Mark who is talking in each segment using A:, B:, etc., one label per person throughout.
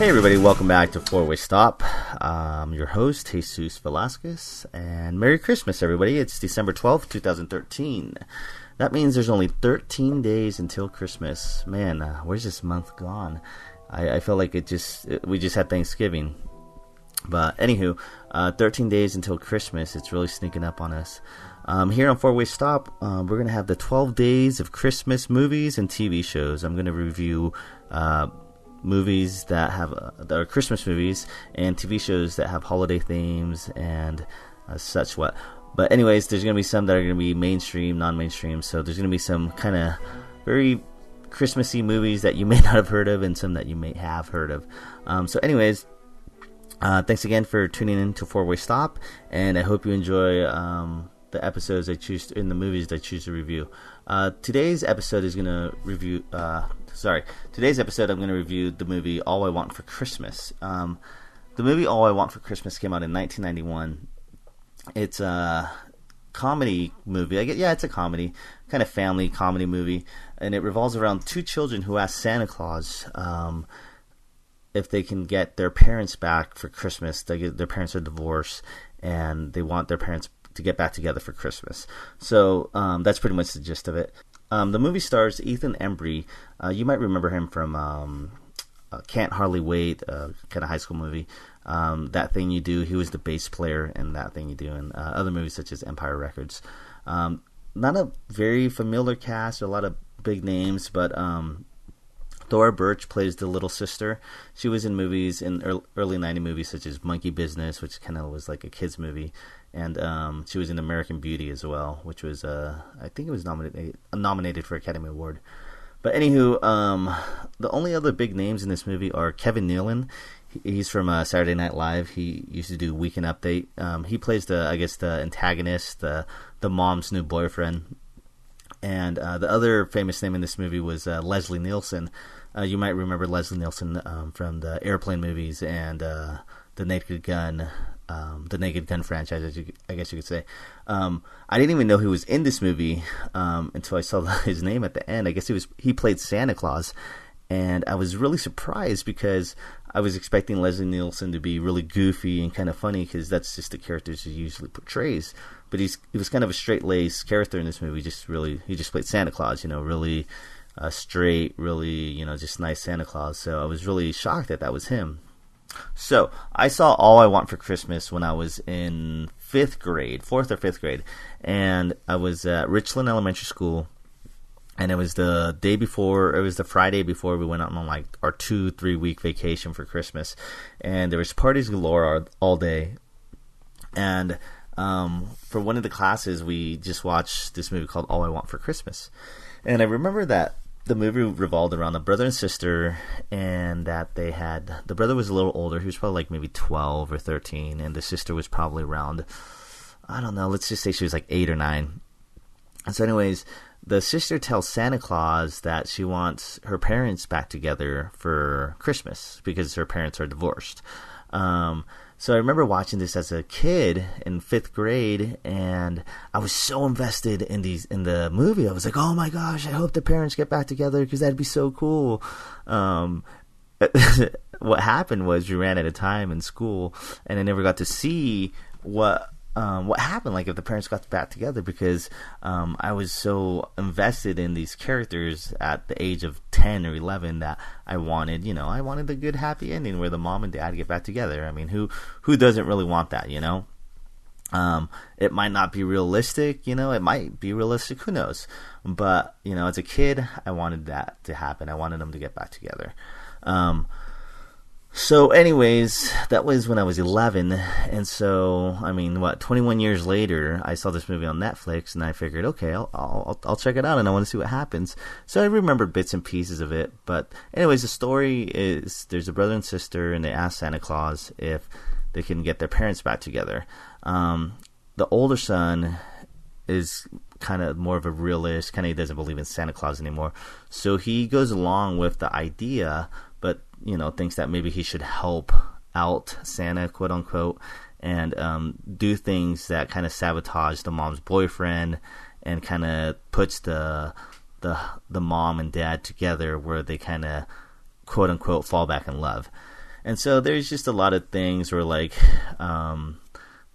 A: Hey everybody, welcome back to Four-Way Stop. I'm your host, Jesus Velasquez, and Merry Christmas everybody. It's December 12th, 2013. That means there's only 13 days until Christmas. Man, where's this month gone? I feel like we just had Thanksgiving. But anywho, 13 days until Christmas. It's really sneaking up on us. Here on Four-Way Stop, we're going to have the 12 days of Christmas movies and TV shows. I'm going to review movies that are Christmas movies and TV shows that have holiday themes and such what. But anyways, there's going to be some that are going to be mainstream, non-mainstream. So there's going to be some kind of very Christmassy movies that you may not have heard of and some that you may have heard of. So anyways, thanks again for tuning in to Four-Way Stop, and I hope you enjoy the episodes I choose in the movies I choose to review. Today's episode I'm going to review the movie All I Want for Christmas. The movie All I Want for Christmas came out in 1991. It's a comedy movie. It's a comedy, kind of family comedy movie, and it revolves around two children who ask Santa Claus if they can get their parents back for Christmas. Their parents are divorced, and they want their parents to get back together for Christmas. So that's pretty much the gist of it. The movie stars Ethan Embry. You might remember him from Can't Hardly Wait, kind of high school movie. That Thing You Do. He was the bass player in That Thing You Do, and other movies such as Empire Records. Not a very familiar cast, a lot of big names, but Thora Birch plays the little sister. She was in movies in early 90s movies such as Monkey Business, which kind of was like a kids movie, and she was in American Beauty as well, which was I think it was nominated for Academy Award. But anywho, the only other big names in this movie are Kevin Nealon. He's from Saturday Night Live. He used to do Weekend Update. He plays the antagonist, the mom's new boyfriend. And the other famous name in this movie was Leslie Nielsen. You might remember Leslie Nielsen from the Airplane movies and the Naked Gun franchise, I guess you could say. I didn't even know he was in this movie until I saw his name at the end. I guess he played Santa Claus, and I was really surprised because I was expecting Leslie Nielsen to be really goofy and kind of funny because that's just the characters he usually portrays. But he was kind of a straight-laced character in this movie. He just played Santa Claus, really straight, really, just nice Santa Claus. So I was really shocked that was him. So I saw All I Want for Christmas when I was in 4th or 5th grade, and I was at Richland Elementary School, and it was the Friday before we went out on like our 2-3 week vacation for Christmas, and there was parties galore all day, and for one of the classes we just watched this movie called All I Want for Christmas, and I remember that the movie revolved around a brother and sister, and that the brother was a little older. He was probably like maybe 12 or 13, and the sister was probably around, I don't know, let's just say she was like 8 or 9. And so anyways, the sister tells Santa Claus that she wants her parents back together for Christmas because her parents are divorced. So I remember watching this as a kid in 5th grade, and I was so invested in the movie. I was like, oh my gosh, I hope the parents get back together because that'd be so cool. What happened was we ran out of time in school, and I never got to see what happened, like if the parents got back together, because I was so invested in these characters at the age of 10 or 11 that I wanted a good happy ending where the mom and dad get back together. I mean, who doesn't really want that, It might not be realistic, it might be realistic, who knows? But, as a kid, I wanted that to happen. I wanted them to get back together. So anyways, that was when I was 11, and so, 21 years later, I saw this movie on Netflix, and I figured, okay, I'll check it out, and I want to see what happens. So I remembered bits and pieces of it, but anyways, the story is, there's a brother and sister, and they ask Santa Claus if they can get their parents back together. The older son is kind of more of a realist, he doesn't believe in Santa Claus anymore, so he goes along with the idea, but thinks that maybe he should help out Santa, quote unquote, and do things that kind of sabotage the mom's boyfriend and kind of puts the mom and dad together where they kind of, quote unquote, fall back in love. And so there's just a lot of things where like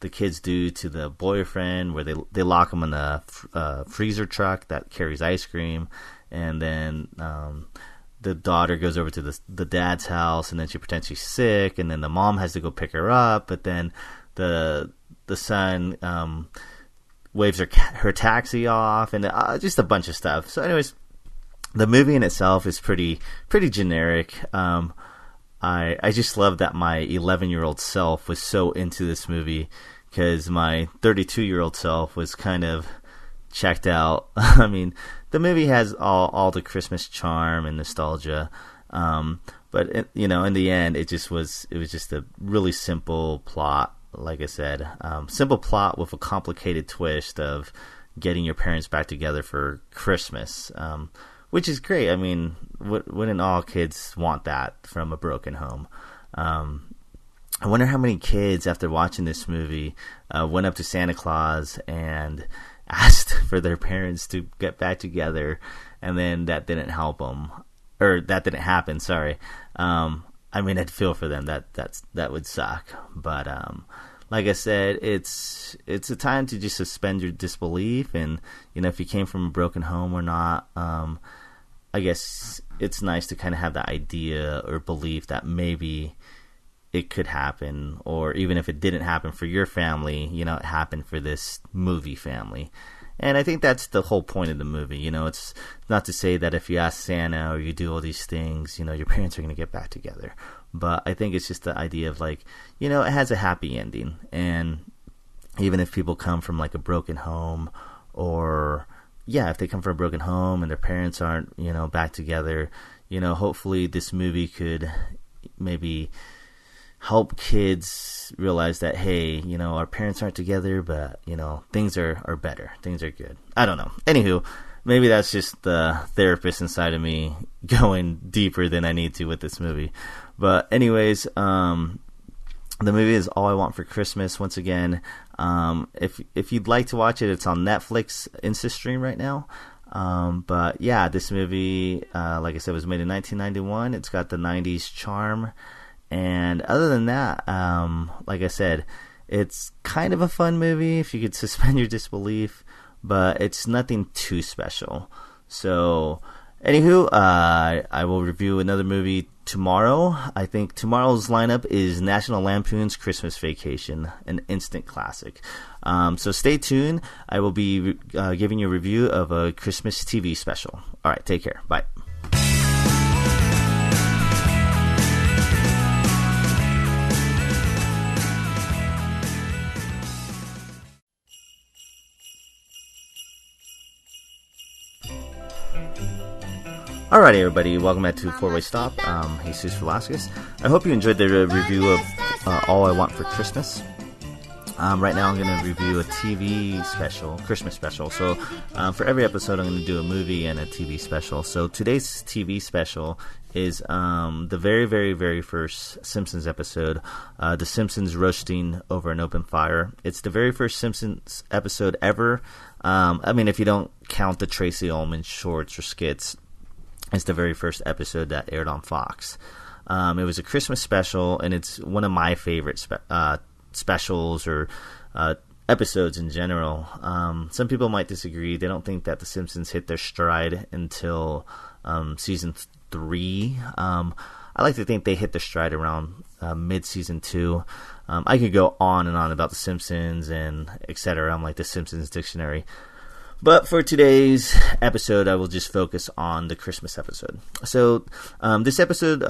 A: the kids do to the boyfriend, where they lock him in a freezer truck that carries ice cream, and then the daughter goes over to the dad's house, and then she pretends she's sick, and then the mom has to go pick her up, but then the son waves her taxi off, and just a bunch of stuff. So anyways, the movie in itself is pretty generic. I just love that my 11-year-old self was so into this movie, because my 32-year-old self was kind of checked out. I mean, the movie has all the Christmas charm and nostalgia, but in the end, it was just a really simple plot. Like I said, simple plot with a complicated twist of getting your parents back together for Christmas, which is great. I mean, wouldn't all kids want that from a broken home? I wonder how many kids, after watching this movie, went up to Santa Claus and asked for their parents to get back together, and then that didn't help them, or that didn't happen. Sorry. I mean, I'd feel for them. That would suck. But like I said, it's a time to just suspend your disbelief, and if you came from a broken home or not. I guess it's nice to kind of have that idea or belief that maybe it could happen, or even if it didn't happen for your family, it happened for this movie family. And I think that's the whole point of the movie. It's not to say that if you ask Santa or you do all these things, your parents are going to get back together. But I think it's just the idea of like, it has a happy ending. And even if people come from like a broken home, or if they come from a broken home and their parents aren't, back together, hopefully this movie could maybe help kids realize that, hey, our parents aren't together, but, things are better. Things are good. I don't know. Anywho, maybe that's just the therapist inside of me going deeper than I need to with this movie. But anyways, the movie is All I Want for Christmas. Once again, if you'd like to watch it, it's on Netflix InstaStream right now. But yeah, this movie, like I said, was made in 1991. It's got the 90s charm. And other than that, like I said, it's kind of a fun movie if you could suspend your disbelief, but it's nothing too special. So, anywho, I will review another movie tomorrow. I think tomorrow's lineup is National Lampoon's Christmas Vacation, an instant classic. So stay tuned. I will be giving you a review of a Christmas TV special. All right, take care. Bye. Alrighty, everybody, welcome back to Four Way Stop. Jesus Velasquez. I hope you enjoyed the review of All I Want for Christmas. Right now I'm going to review a TV special, Christmas special. So for every episode I'm going to do a movie and a TV special. So today's TV special is the very, very, very first Simpsons episode, The Simpsons Roasting Over an Open Fire. It's the very first Simpsons episode ever. I mean, if you don't count the Tracy Ullman shorts or skits, it's the very first episode that aired on Fox. It was a Christmas special, and it's one of my favorite specials or episodes in general. Some people might disagree. They don't think that The Simpsons hit their stride until season 3. I like to think they hit their stride around mid-season 2. I could go on and on about The Simpsons and etc. I'm like the Simpsons dictionary. But for today's episode, I will just focus on the Christmas episode. So this episode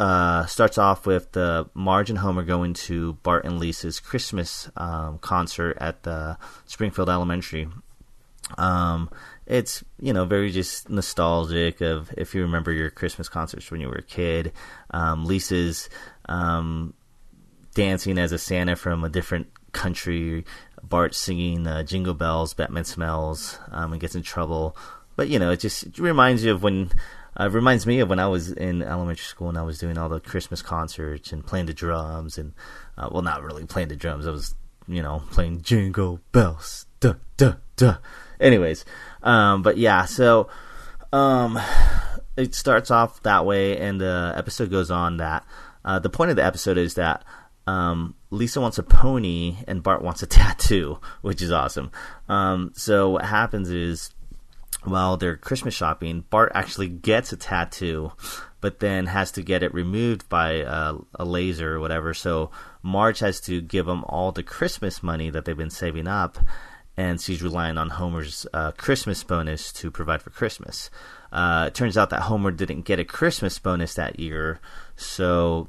A: starts off with Marge and Homer going to Bart and Lisa's Christmas concert at the Springfield Elementary. It's, very just nostalgic of if you remember your Christmas concerts when you were a kid. Lisa's dancing as a Santa from a different country. Bart singing Jingle Bells, Batman Smells, and gets in trouble. But, it reminds you of reminds me of when I was in elementary school and I was doing all the Christmas concerts and playing the drums and, well, not really playing the drums. I was, playing Jingle Bells, duh, duh, duh. Anyways, but yeah, so, it starts off that way and the episode goes on that, The point of the episode is that Lisa wants a pony and Bart wants a tattoo, which is awesome. So what happens is, while they're Christmas shopping, Bart actually gets a tattoo, but then has to get it removed by a laser or whatever. So Marge has to give them all the Christmas money that they've been saving up, and she's relying on Homer's Christmas bonus to provide for Christmas. It turns out that Homer didn't get a Christmas bonus that year, so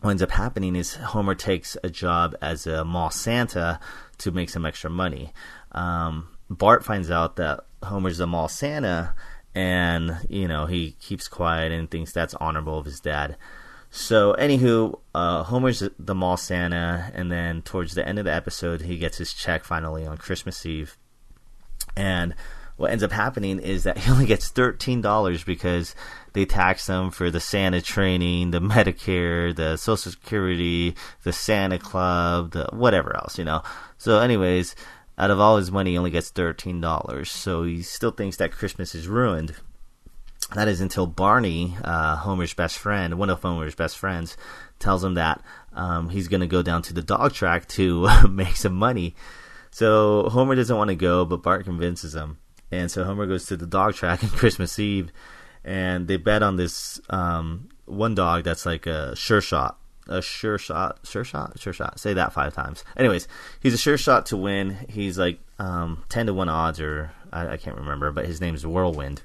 A: what ends up happening is Homer takes a job as a mall Santa to make some extra money. Bart finds out that Homer's a mall Santa, and he keeps quiet and thinks that's honorable of his dad. So anywho, Homer's the mall Santa, and then towards the end of the episode he gets his check finally on Christmas Eve, and what ends up happening is that he only gets $13 because they tax him for the Santa training, the Medicare, the Social Security, the Santa Club, the whatever else, So anyways, out of all his money, he only gets $13. So he still thinks that Christmas is ruined. That is until Barney, Homer's best friend, one of Homer's best friends, tells him that he's going to go down to the dog track to make some money. So Homer doesn't want to go, but Bart convinces him. And so Homer goes to the dog track on Christmas Eve, and they bet on this one dog that's like a sure shot. Sure shot. Say that 5 times. Anyways, he's a sure shot to win. He's like 10 to 1 odds, or I can't remember, but his name's Whirlwind.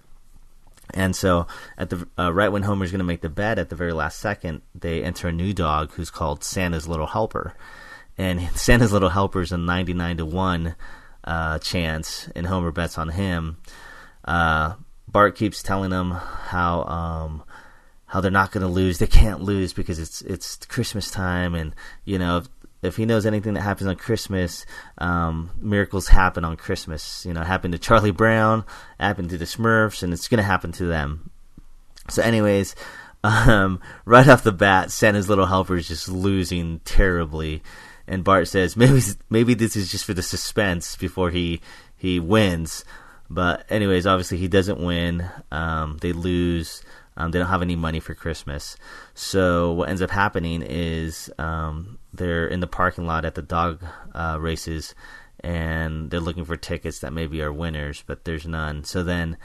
A: And so at the right when Homer's going to make the bet, at the very last second, they enter a new dog who's called Santa's Little Helper. And Santa's Little Helper is a 99 to 1 chance, and Homer bets on him. Bart keeps telling him how they're not going to lose. They can't lose because it's Christmas time, and if he knows anything that happens on Christmas, miracles happen on Christmas. It happened to Charlie Brown, happened to the Smurfs, and it's going to happen to them. So anyways, right off the bat, Santa's Little Helper is just losing terribly, and Bart says maybe this is just for the suspense before he wins. But anyways, obviously he doesn't win. They lose. They don't have any money for Christmas. So what ends up happening is they're in the parking lot at the dog races, and they're looking for tickets that maybe are winners, but there's none. So then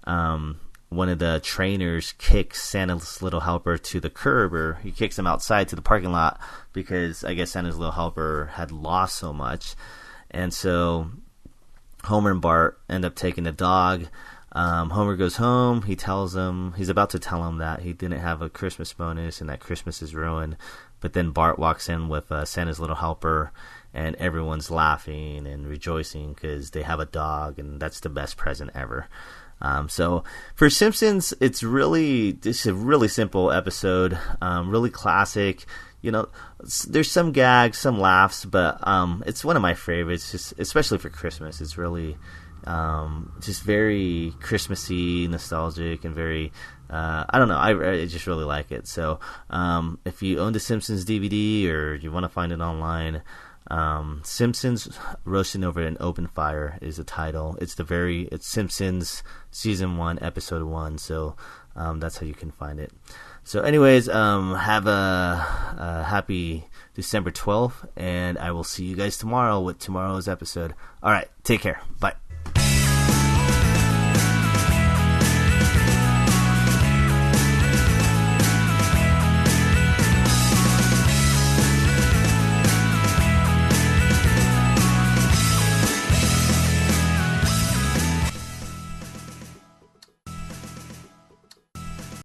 A: one of the trainers kicks Santa's Little Helper to the curb, or he kicks him outside to the parking lot because I guess Santa's Little Helper had lost so much. And so Homer and Bart end up taking the dog. Homer goes home. He's about to tell him that he didn't have a Christmas bonus and that Christmas is ruined. But then Bart walks in with Santa's Little Helper, and everyone's laughing and rejoicing because they have a dog, and that's the best present ever. So for Simpsons, it's a really simple episode, really classic. There's some gags, some laughs, but it's one of my favorites, just especially for Christmas. It's really just very Christmassy, nostalgic, and very I don't know, I just really like it. So if you own the Simpsons DVD or you want to find it online, Simpsons Roasting Over an Open Fire is the title. It's Simpsons Season 1, Episode 1, so that's how you can find it. So anyways, have a happy December 12th, and I will see you guys tomorrow with tomorrow's episode. Alright, take care. Bye.